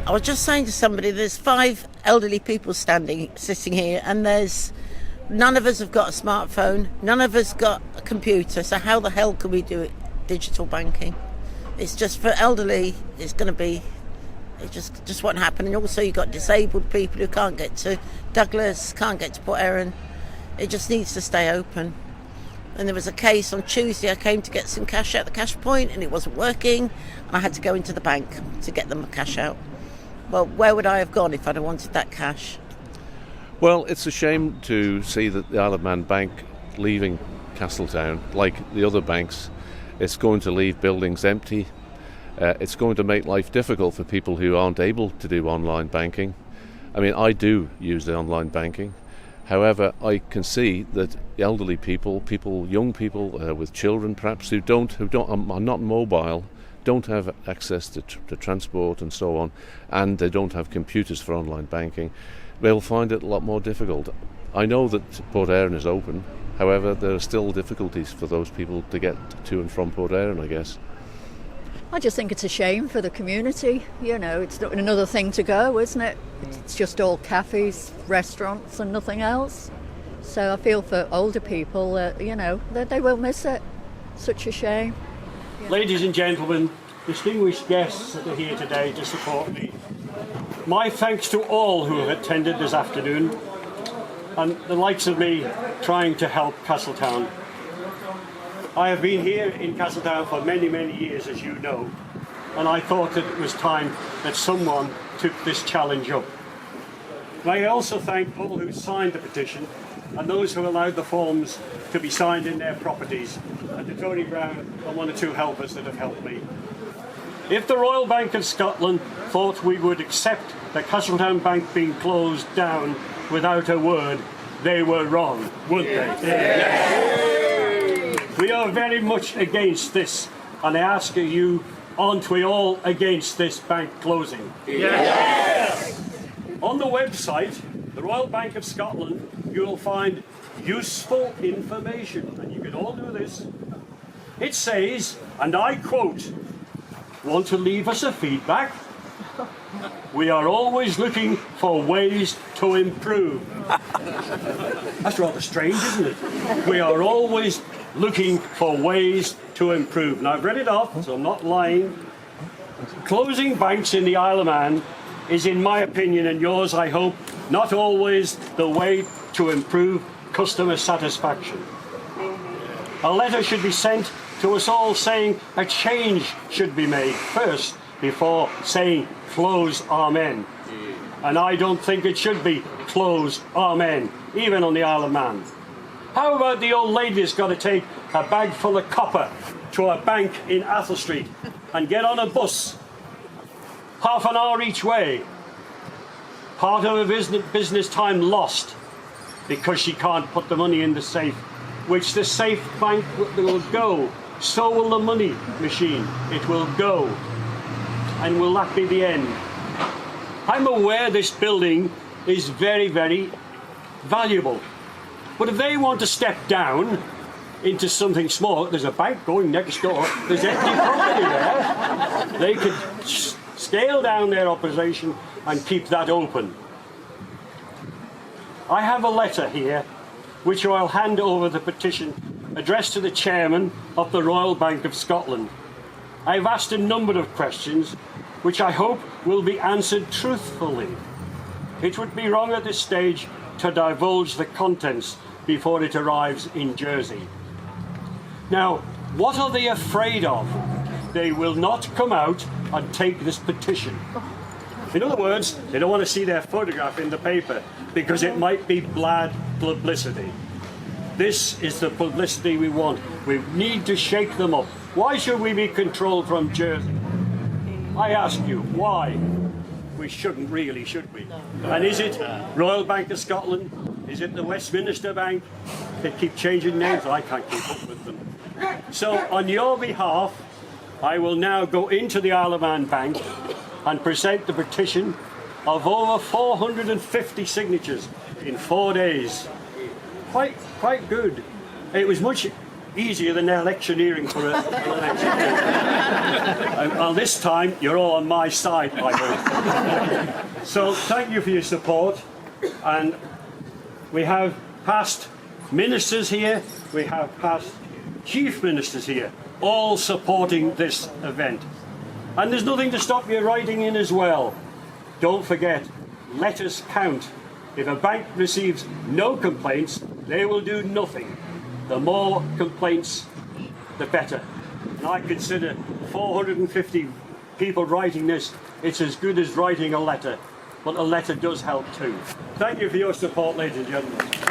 I was just saying to somebody, there's 5 elderly people sitting here, and none of us have got a smartphone, none of us got a computer, so how the hell can we do it? Digital banking. It's just for elderly, it's going to be, it just won't happen. And also you've got disabled people who can't get to Douglas, can't get to Port Erin. It just needs to stay open. And there was a case on Tuesday, I came to get some cash out the cash point and it wasn't working, and I had to go into the bank to get them cash out. Well, where would I have gone if I'd have wanted that cash? Well, it's a shame to see that the Isle of Man Bank leaving Castletown, like the other banks. It's going to leave buildings empty. It's going to make life difficult for people who aren't able to do online banking. I mean, I do use the online banking. However, I can see that elderly people, young people with children perhaps, who are not mobile, don't have access to transport and so on, and they don't have computers for online banking, they'll find it a lot more difficult. I know that Port Erin is open, however, there are still difficulties for those people to get to and from Port Erin, I guess. I just think it's a shame for the community. You know, it's not another thing to go, isn't it? It's just all cafes, restaurants and nothing else. So I feel for older people, that they will miss it. Such a shame. Yeah. Ladies and gentlemen, distinguished guests that are here today to support me, my thanks to all who have attended this afternoon, and the likes of me trying to help Castletown. I have been here in Castletown for many, many years, as you know, and I thought that it was time that someone took this challenge up. May I also thank all who signed the petition and those who allowed the forms to be signed in their properties, and to Tony Brown and 1 or 2 helpers that have helped me. If the Royal Bank of Scotland thought we would accept the Castletown Bank being closed down without a word, they were wrong, weren't they? Yes. We are very much against this, and I ask you, aren't we all against this bank closing? Yes. On the website, the Royal Bank of Scotland, you will find useful information, and you can all do this. It says, and I quote, "Want to leave us a feedback? We are always looking for ways to improve." That's rather strange, isn't it? We are always looking for ways to improve. Now, I've read it off, so I'm not lying. Closing banks in the Isle of Man is, in my opinion and yours, I hope, not always the way to improve customer satisfaction. A letter should be sent to us all saying a change should be made first before saying close amen. And I don't think it should be close amen, even on the Isle of Man. How about the old lady that's got to take a bag full of copper to a bank in Athol Street and get on a bus, half an hour each way, part of her business time lost because she can't put the money in the safe, which the safe bank will go. So will the money machine. It will go. And will that be the end? I'm aware this building is very, very valuable. But if they want to step down into something small, there's a bank going next door, there's empty property there, they could scale down their opposition and keep that open. I have a letter here which I'll hand over the petition addressed to the chairman of the Royal Bank of Scotland. I've asked a number of questions which I hope will be answered truthfully. It would be wrong at this stage to divulge the contents before it arrives in Jersey. Now, what are they afraid of? They will not come out and take this petition. In other words, they don't want to see their photograph in the paper because it might be bad publicity. This is the publicity we want. We need to shake them up. Why should we be controlled from Jersey? I ask you, why? We shouldn't really, should we? And is it Royal Bank of Scotland? Is it the Westminster Bank? They keep changing names. I can't keep up with them. So on your behalf, I will now go into the Isle of Man Bank and present the petition of over 450 signatures in 4 days. Quite good. It was much easier than electioneering for an election. Well, this time you're all on my side, I hope. So thank you for your support. And we have past ministers here, we have past chief ministers here, all supporting this event. And there's nothing to stop you writing in as well. Don't forget, letters count. If a bank receives no complaints, they will do nothing. The more complaints, the better. And I consider 450 people writing this, it's as good as writing a letter. But a letter does help too. Thank you for your support, ladies and gentlemen.